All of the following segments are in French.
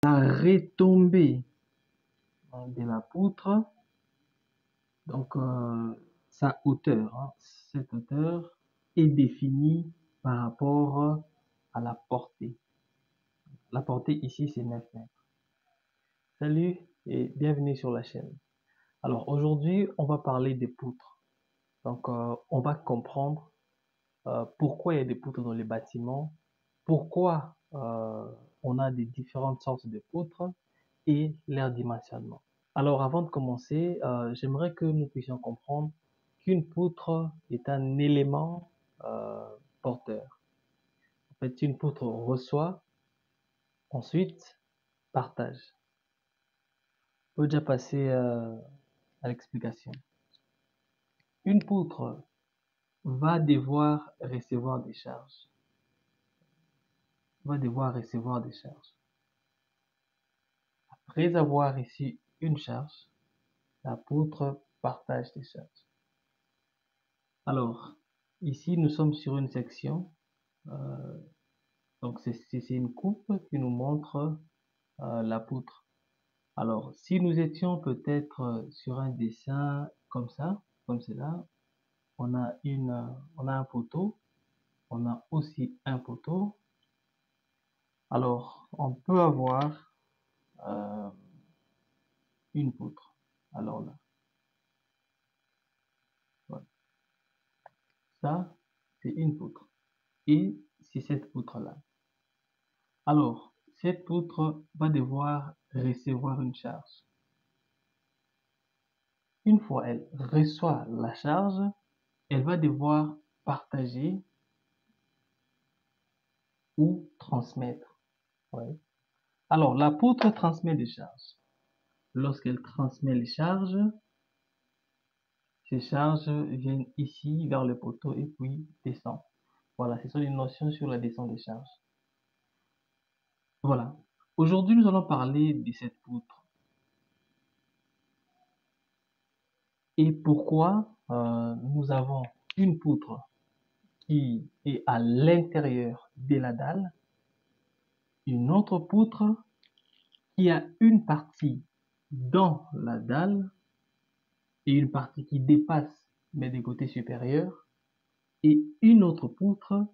La retombée de la poutre, donc sa hauteur, hein, cette hauteur est définie par rapport à la portée. La portée ici, c'est 9 mètres. Salut et bienvenue sur la chaîne. Alors aujourd'hui, on va parler des poutres. Donc on va comprendre pourquoi il y a des poutres dans les bâtiments, pourquoi on a des différentes sortes de poutres et leur dimensionnement. Alors avant de commencer, j'aimerais que nous puissions comprendre qu'une poutre est un élément porteur. En fait, une poutre reçoit, ensuite partage. On peut déjà passer à l'explication. Une poutre va devoir recevoir des charges. Après avoir reçu une charge, la poutre partage des charges. Alors, ici, nous sommes sur une section. Donc, c'est une coupe qui nous montre la poutre. Alors, si nous étions peut-être sur un dessin comme ça, comme cela, on a un poteau, on a aussi un poteau. Alors, on peut avoir une poutre. Alors là, voilà. Ça, c'est une poutre. Et c'est cette poutre-là. Alors, cette poutre va devoir recevoir une charge. Une fois elle reçoit la charge, elle va devoir partager ou transmettre. Ouais. Alors, la poutre transmet des charges. Lorsqu'elle transmet les charges, ces charges viennent ici vers le poteau et puis descendent. Voilà, ce sont les notions sur la descente des charges. Voilà. Aujourd'hui, nous allons parler de cette poutre. Et pourquoi nous avons une poutre qui est à l'intérieur de la dalle, une autre poutre qui a une partie dans la dalle et une partie qui dépasse mais des côtés supérieurs, et une autre poutre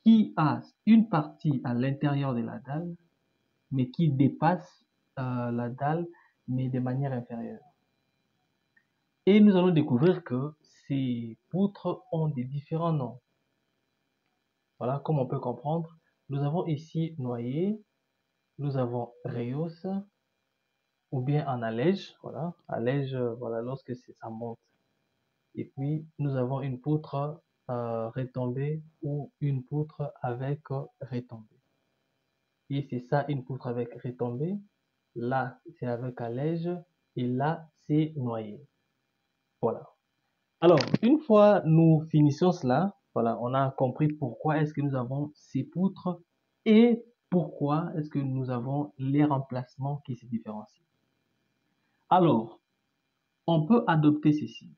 qui a une partie à l'intérieur de la dalle mais qui dépasse la dalle mais de manière inférieure. Et nous allons découvrir que ces poutres ont des différents noms. Voilà, comme on peut comprendre, nous avons ici noyer, nous avons rehausse, ou bien en allège, voilà, allège, voilà, lorsque ça monte. Et puis, nous avons une poutre retombée ou une poutre avec retombée. Et c'est ça, une poutre avec retombée. Là, c'est avec allège, et là, c'est noyer. Voilà. Alors, une fois nous finissons cela, voilà, on a compris pourquoi est-ce que nous avons ces poutres et pourquoi est-ce que nous avons les remplacements qui se différencient. Alors, on peut adopter ceci.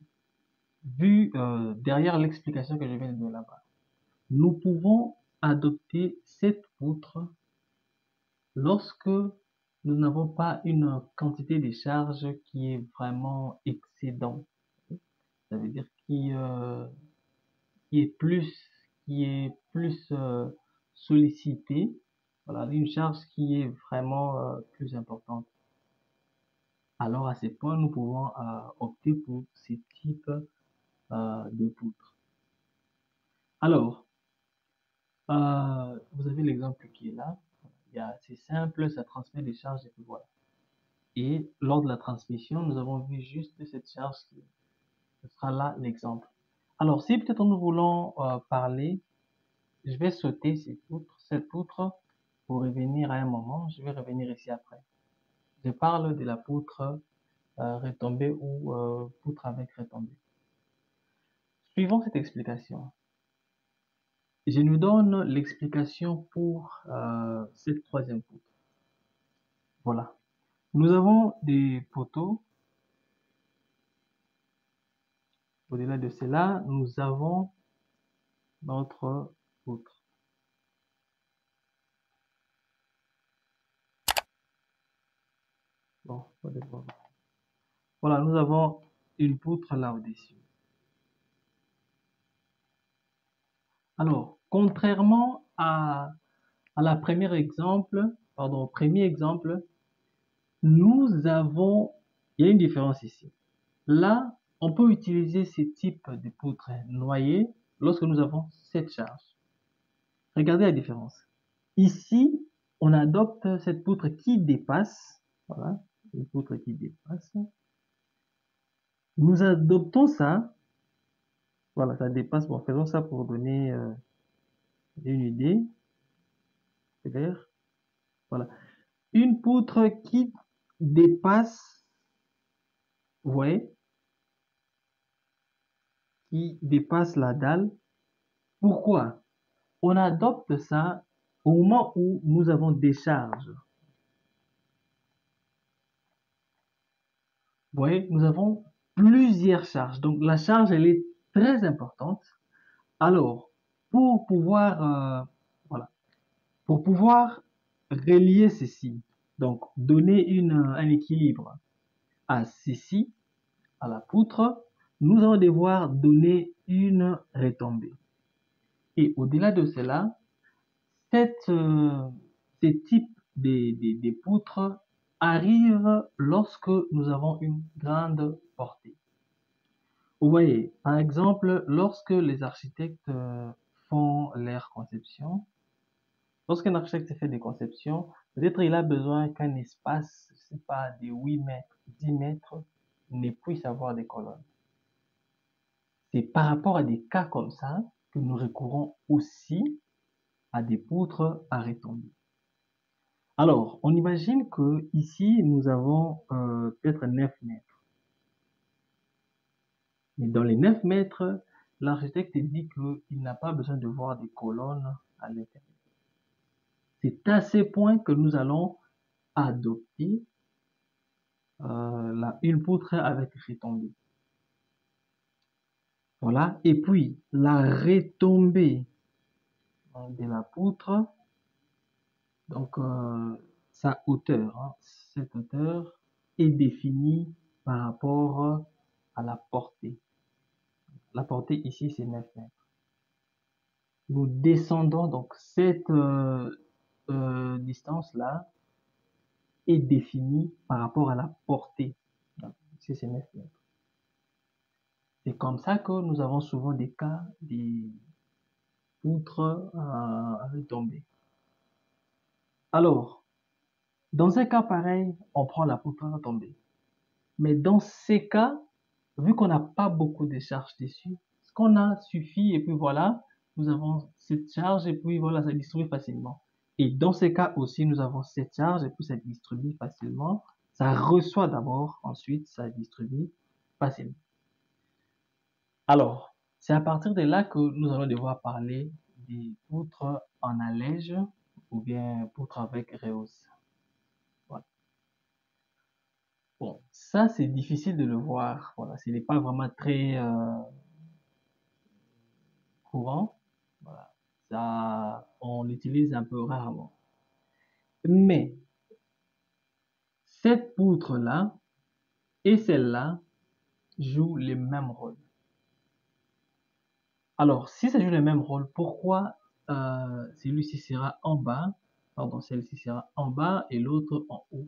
Vu derrière l'explication que je viens de donner là-bas, nous pouvons adopter cette poutre lorsque nous n'avons pas une quantité de charge qui est vraiment excédente. Ça veut dire qui est plus sollicité, voilà, une charge qui est vraiment plus importante. Alors à ce point, nous pouvons opter pour ce type de poutre. Alors, vous avez l'exemple qui est là. C'est simple, ça transmet des charges et puis voilà. Et lors de la transmission, nous avons vu juste cette charge qui ce sera là l'exemple. Alors, si peut-être nous voulons parler, je vais sauter cette poutre pour revenir à un moment. Je vais revenir ici après. Je parle de la poutre retombée ou poutre avec retombée. Suivant cette explication, je nous donne l'explication pour cette troisième poutre. Voilà. Nous avons des poteaux. Au-delà de cela, nous avons notre poutre. Bon, voilà, nous avons une poutre là au-dessus. Alors, contrairement au premier exemple, il y a une différence ici. Là, on peut utiliser ce type de poutre noyée lorsque nous avons cette charge. Regardez la différence. Ici, on adopte cette poutre qui dépasse. Voilà, une poutre qui dépasse. Nous adoptons ça. Voilà, ça dépasse. Bon, faisons ça pour donner une idée. Claire. Voilà. Une poutre qui dépasse, vous voyez, qui dépasse la dalle. Pourquoi? On adopte ça au moment où nous avons des charges. Vous voyez, nous avons plusieurs charges. Donc la charge, elle est très importante. Alors, pour pouvoir, voilà, pour pouvoir relier ceci, donc donner un équilibre à ceci, à la poutre, nous allons devoir donner une retombée. Et au-delà de cela, ce type de poutres arrive lorsque nous avons une grande portée. Vous voyez, par exemple, lorsque les architectes font leur conception, lorsqu'un architecte fait des conceptions, peut-être il a besoin qu'un espace, je sais pas, de 8 mètres, 10 mètres, ne puisse avoir des colonnes. C'est par rapport à des cas comme ça que nous recourons aussi à des poutres à retomber. Alors, on imagine que ici nous avons peut-être 9 mètres. Mais dans les 9 mètres, l'architecte dit qu'il n'a pas besoin de voir des colonnes à l'intérieur. C'est à ces points que nous allons adopter une poutre avec retombée. Voilà. Et puis, la retombée de la poutre, donc sa hauteur, hein, cette hauteur est définie par rapport à la portée. La portée ici, c'est 9 mètres. Nous descendons, donc cette distance-là est définie par rapport à la portée. Donc, ici, c'est 9 mètres. C'est comme ça que nous avons souvent des cas des poutres à retomber. Alors, dans un cas pareil, on prend la poutre à retomber. Mais dans ces cas, vu qu'on n'a pas beaucoup de charge dessus, ce qu'on a suffit et puis voilà, nous avons cette charge et puis voilà, ça distribue facilement. Et dans ces cas aussi, nous avons cette charge et puis ça distribue facilement. Ça reçoit d'abord, ensuite ça distribue facilement. Alors, c'est à partir de là que nous allons devoir parler des poutres en allège ou bien poutres avec rehausse. Voilà. Bon, ça c'est difficile de le voir. Voilà, ce n'est pas vraiment très courant. Voilà. Ça, on l'utilise un peu rarement. Mais cette poutre-là et celle-là jouent le même rôle. Alors, si ça joue le même rôle, pourquoi celui-ci sera en bas, pardon, celle-ci sera en bas et l'autre en haut?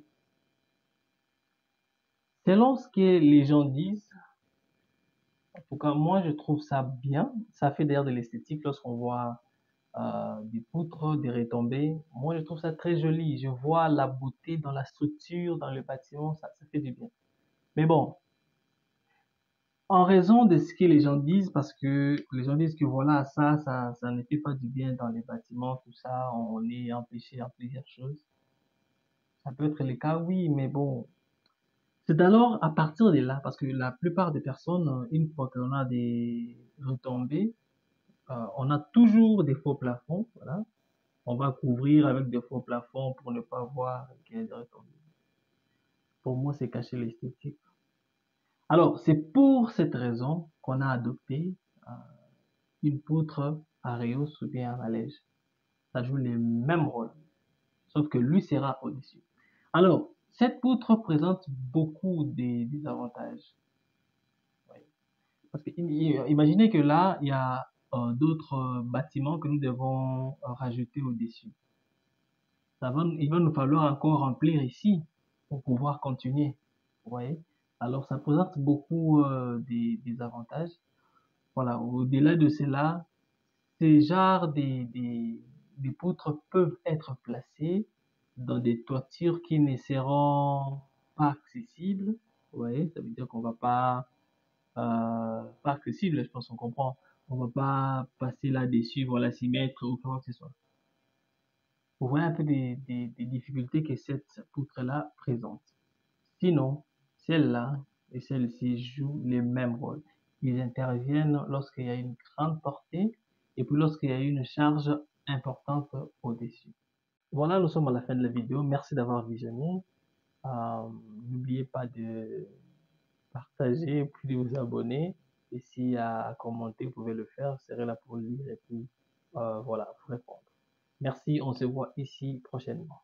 Selon ce que les gens disent, en tout cas, moi, je trouve ça bien. Ça fait d'ailleurs de l'esthétique lorsqu'on voit des poutres, des retombées. Moi, je trouve ça très joli. Je vois la beauté dans la structure, dans le bâtiment. Ça fait du bien. Mais bon, en raison de ce que les gens disent, parce que les gens disent que voilà, ça ne fait pas du bien dans les bâtiments, tout ça, on est empêché dans plusieurs choses. Ça peut être le cas, oui, mais bon. C'est alors à partir de là, parce que la plupart des personnes, une fois qu'on a des retombées, on a toujours des faux plafonds, voilà. On va couvrir avec des faux plafonds pour ne pas voir qu'il y a des retombées. Pour moi, c'est cacher l'esthétique. Alors, c'est pour cette raison qu'on a adopté une poutre à rehausse ou bien à allège. Ça joue le même rôle, sauf que lui sera au-dessus. Alors, Cette poutre présente beaucoup des avantages. Oui. Parce que imaginez que là, il y a d'autres bâtiments que nous devons rajouter au-dessus. Il va nous falloir encore remplir ici pour pouvoir continuer. Vous voyez? Alors, ça présente beaucoup des avantages. Voilà, au-delà de cela, ces genres des poutres peuvent être placées dans des toitures qui ne seront pas accessibles. Vous voyez, ça veut dire qu'on va pas accessible, je pense qu'on comprend. On va pas passer là-dessus, voilà, s'y mettre ou quoi que ce soit. Vous voyez un peu des difficultés que cette poutre-là présente. Sinon, celle-là et celle-ci jouent les mêmes rôles. Ils interviennent lorsqu'il y a une grande portée et puis lorsqu'il y a une charge importante au-dessus. Voilà, nous sommes à la fin de la vidéo. Merci d'avoir visionné. Euh, N'oubliez pas de partager puis de vous abonner. Et s'il y a à commenter, vous pouvez le faire. Je serai là pour lire et puis voilà, pour répondre. Merci, on se voit ici prochainement.